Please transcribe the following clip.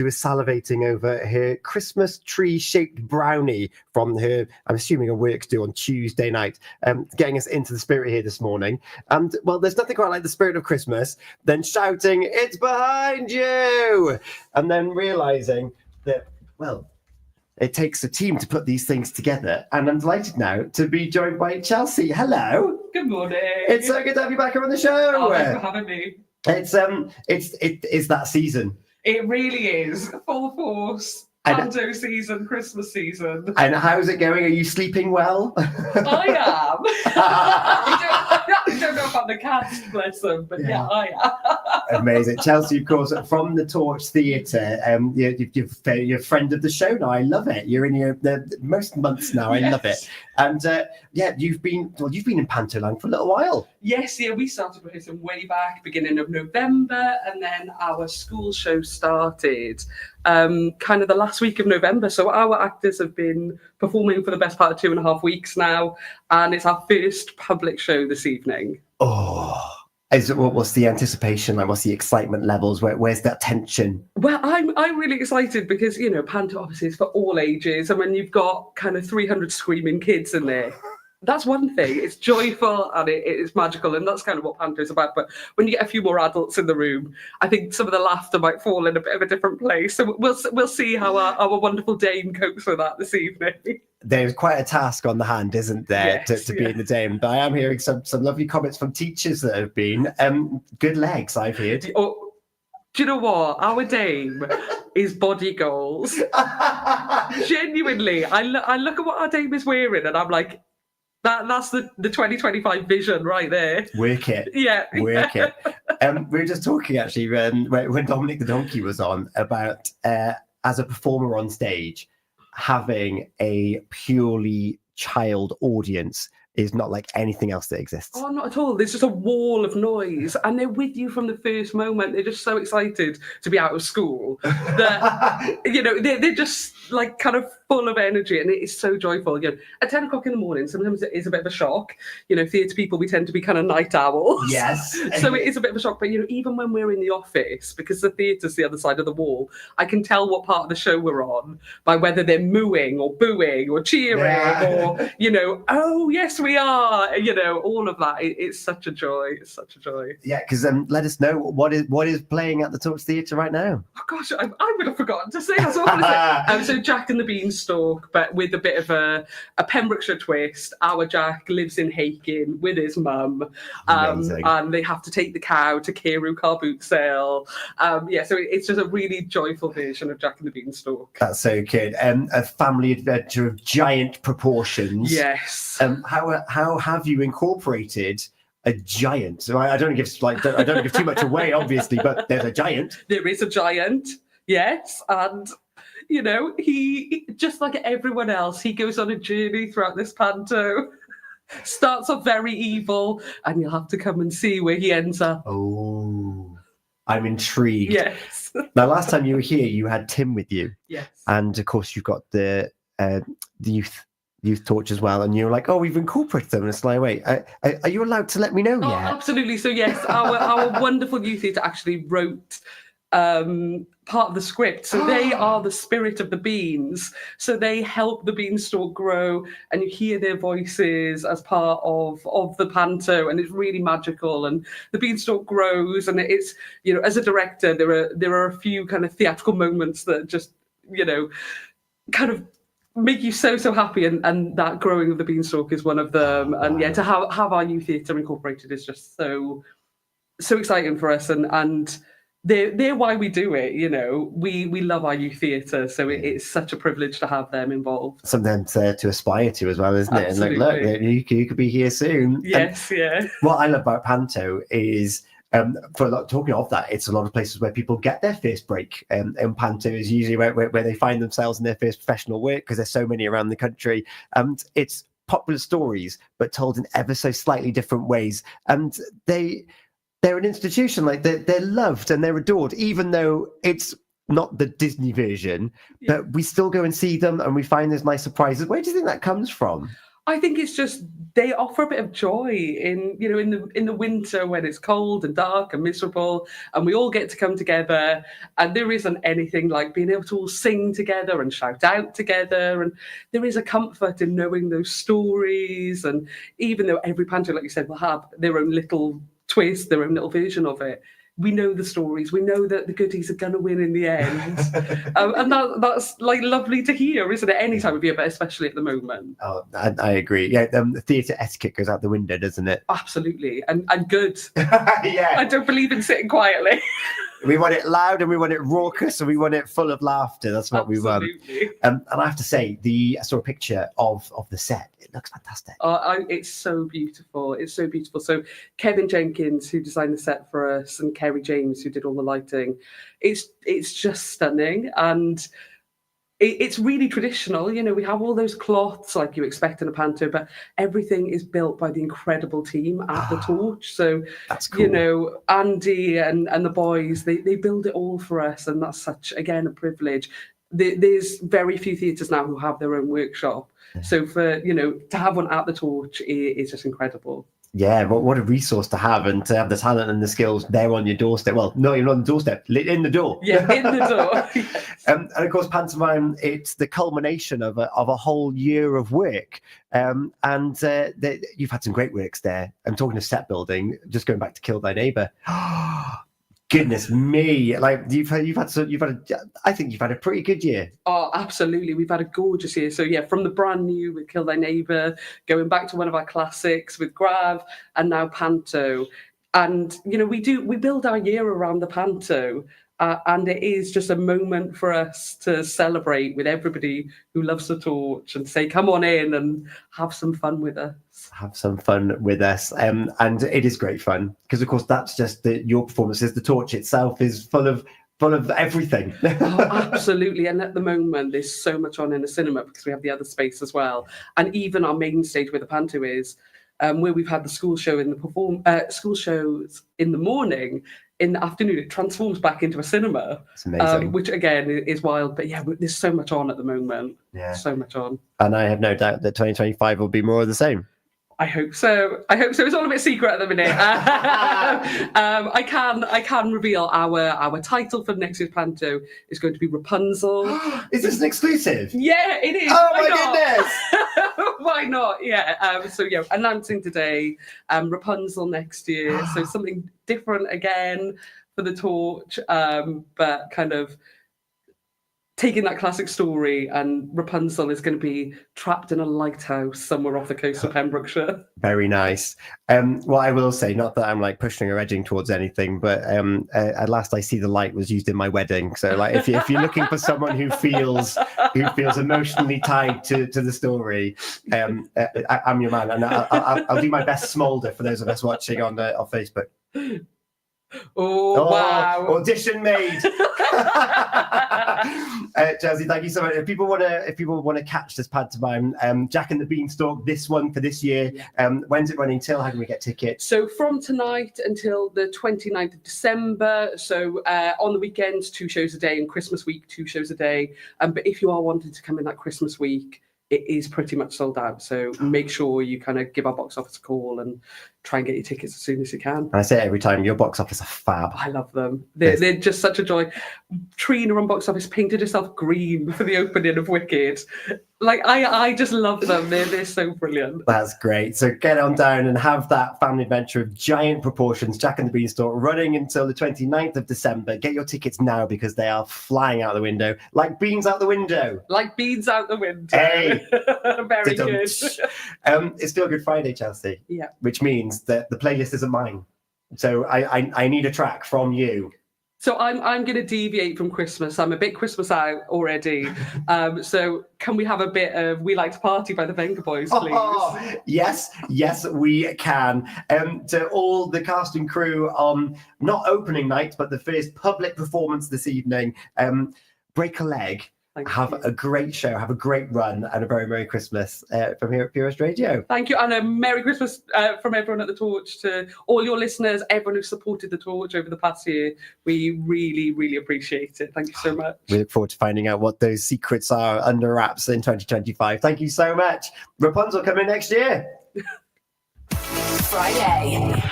She was salivating over her Christmas tree-shaped brownie from her, I'm assuming, her work due on Tuesday night, getting us into the spirit here this morning. And, well, there's nothing quite like the spirit of Christmas than shouting, "It's behind you!" And then realising that, well, it takes a team to put these things together. And I'm delighted now to be joined by Chelsey. Hello. Good morning. It's so good to have you back here on the show. Oh, thanks for having me. It is that season. It really is. Full force. Panto season, Christmas season. And how's it going? Are you sleeping well? I am. I don't know about the cats, bless them, but yeah I am. Amazing. Chelsey, of course, from the Torch Theatre. You're a friend of the show now. I love it. You're in here most months now. I love it. And you've been in Pantoland for a little while. Yes, we started rehearsing way back, beginning of November, and then our school show started kind of the last week of November. So our actors have been performing for the best part of 2.5 weeks now, and it's our first public show this evening. Oh. What's the anticipation like? What's the excitement levels? Where's that tension? Well, I'm really excited because, Panto obviously is for all ages. And when you've got kind of 300 screaming kids in there, that's one thing. It's joyful and it is magical. And that's kind of what Panto is about. But when you get a few more adults in the room, I think some of the laughter might fall in a bit of a different place. So we'll see how our wonderful Dame copes with that this evening. There's quite a task on the hand, isn't there, to be in the Dame? But I am hearing some lovely comments from teachers that have been. Good legs, I've heard. Oh, do you know what? Our Dame is body goals. Genuinely, I look at what our Dame is wearing and I'm like, that's the 2025 vision right there. Work it. Yeah. Work it. We were just talking, actually, when Dominic the Donkey was on, about as a performer on stage, having a purely child audience is not like anything else that exists. Oh, not at all. There's just a wall of noise and they're with you from the first moment. They're just so excited to be out of school that, they're just like kind of full of energy and it is so joyful. At 10 o'clock in the morning, sometimes it is a bit of a shock. Theatre people, we tend to be kind of night owls. Yes. So it is a bit of a shock. But, even when we're in the office, because the theatre's the other side of the wall, I can tell what part of the show we're on by whether they're mooing or booing or cheering or, oh, yes, we are. All of that. It's such a joy. It's such a joy. Yeah, because let us know what is playing at the Torch Theatre right now. Oh, gosh, I would have forgotten to say. That's all I want to say. So Jack and the Beanstalk, but with a bit of a Pembrokeshire twist. Our Jack lives in Hakin with his mum, and they have to take the cow to Carew car boot sale. So it's just a really joyful version of Jack and the Beanstalk. That's so good. A family adventure of giant proportions. Yes. How have you incorporated a giant? So I don't give too much away, obviously, but there's a giant. There is a giant. Yes, and. He, just like everyone else, he goes on a journey throughout this panto. Starts off very evil, and you'll have to come and see where he ends up. Oh, I'm intrigued. Yes. Now, last time you were here, you had Tim with you. Yes. And, of course, you've got the youth torch as well. And you're like, oh, we've incorporated them. And it's like, wait, are you allowed to let me know yet? Absolutely. So, yes, our wonderful youth theatre actually wrote part of the script. So they are the spirit of the beans. So they help the beanstalk grow and you hear their voices as part of the panto and it's really magical and the beanstalk grows and it's, as a director, there are a few kind of theatrical moments that just, kind of make you so happy and that growing of the beanstalk is one of them. And to have our youth theatre incorporated is just so exciting for us and they're why we do it, we love our youth theatre, so it's such a privilege to have them involved. Something to aspire to as well, isn't it? Absolutely. And like, look, you could be here soon. Yes, What I love about Panto is, talking of that, it's a lot of places where people get their first break. And Panto is usually where they find themselves in their first professional work because there's so many around the country. And it's popular stories, but told in ever so slightly different ways. And they're an institution, like they're loved and they're adored, even though it's not the Disney version, but we still go and see them and we find those nice surprises. Where do you think that comes from? I think it's just they offer a bit of joy in the winter when it's cold and dark and miserable, and we all get to come together. And there isn't anything like being able to all sing together and shout out together. And there is a comfort in knowing those stories. And even though every panto, like you said, will have their own little twist, their own little version of it, we know the stories. We know that the goodies are going to win in the end, and that's like lovely to hear, isn't it? Any time of year, but especially at the moment. Oh, I agree. Yeah, the theatre etiquette goes out the window, doesn't it? Absolutely, and good. Yeah, I don't believe in sitting quietly. We want it loud and we want it raucous and we want it full of laughter. That's what Absolutely. we want. And I have to say, I saw a picture of the set. It looks fantastic. It's so beautiful. It's so beautiful. So Kevin Jenkins, who designed the set for us, and Kerry James, who did all the lighting, it's just stunning. And it's really traditional. You know, we have all those cloths like you expect in a panto, but everything is built by the incredible team at the Torch. So, that's cool. You know, Andy and the boys, they build it all for us. And that's such, again, a privilege. There's very few theatres now who have their own workshop. Yeah. So to have one at the Torch is just incredible. Yeah, what a resource to have, and to have the talent and the skills there on your doorstep. Well, no, you're not on the doorstep, in the door. Yeah, in the door. Yes. And of course, pantomime, it's the culmination of a whole year of work. And you've had some great works there. I'm talking of set building, just going back to Kill Thy Neighbour. Goodness me! Like I think you've had a pretty good year. Oh, absolutely! We've had a gorgeous year. So yeah, from the brand new with Kill Thy Neighbour, going back to one of our classics with Grav, and now Panto. And we build our year around the Panto, and it is just a moment for us to celebrate with everybody who loves the Torch and say, "Come on in and have some fun with us." Have some fun with us, and it is great fun because, of course, that's just your performances. The Torch itself is full of everything. Oh, absolutely. And at the moment, there's so much on in the cinema because we have the other space as well, and even our main stage where the Panto is, where we've had the school show in the school shows in the morning. In the afternoon, it transforms back into a cinema. It's amazing. Which, again, is wild. But, yeah, there's so much on at the moment. Yeah. So much on. And I have no doubt that 2025 will be more of the same. I hope so. It's all a bit secret at the minute. I can reveal our title for next year's Panto is going to be Rapunzel. Is this an exclusive? Yeah, it is. Oh, my goodness. Why not? Yeah. Announcing today Rapunzel next year. So something different again for the Torch, but kind of taking that classic story, and Rapunzel is going to be trapped in a lighthouse somewhere off the coast of Pembrokeshire. Very nice. Well, I will say, not that I'm like pushing or edging towards anything, but at last I see the light was used in my wedding. So, like, if you're looking for someone who feels emotionally tied to the story, I'm your man, and I'll do my best smolder for those of us watching on Facebook. Oh, wow! Audition made. Chelsey, thank you so much. If people want to catch this pantomime, Jack and the Beanstalk, this one for this year, when's it running till? How can we get tickets? So from tonight until the 29th of December. So on the weekends, 2 shows a day, and Christmas week, 2 shows a day. But if you are wanting to come in that Christmas week, it is pretty much sold out. So make sure you kind of give our box office a call and try and get your tickets as soon as you can. And I say it every time, your box office are fab. I love them. They're just such a joy. Trina on box office painted herself green for the opening of Wicked. Like, I just love them. They're so brilliant. That's great. So get on down and have that family adventure of giant proportions, Jack and the Beanstalk, running until the 29th of December. Get your tickets now because they are flying out the window. Like beans out the window. Like beans out the window. Hey! Very good. It's still Good Friday, Chelsey. Yeah. Which means that the playlist isn't mine. So I need a track from you. So I'm going to deviate from Christmas. I'm a bit Christmas out already. So can we have a bit of We Like to Party by the Venga Boys, please? Oh, yes, we can. To all the cast and crew on not opening night, but the first public performance this evening, Break a Leg. Have a great show. Have a great run and a very Merry Christmas from here at Purist Radio. Thank you. And a Merry Christmas from everyone at The Torch to all your listeners, everyone who supported The Torch over the past year. We really, really appreciate it. Thank you so much. We look forward to finding out what those secrets are under wraps in 2025. Thank you so much. Rapunzel coming next year. Friday.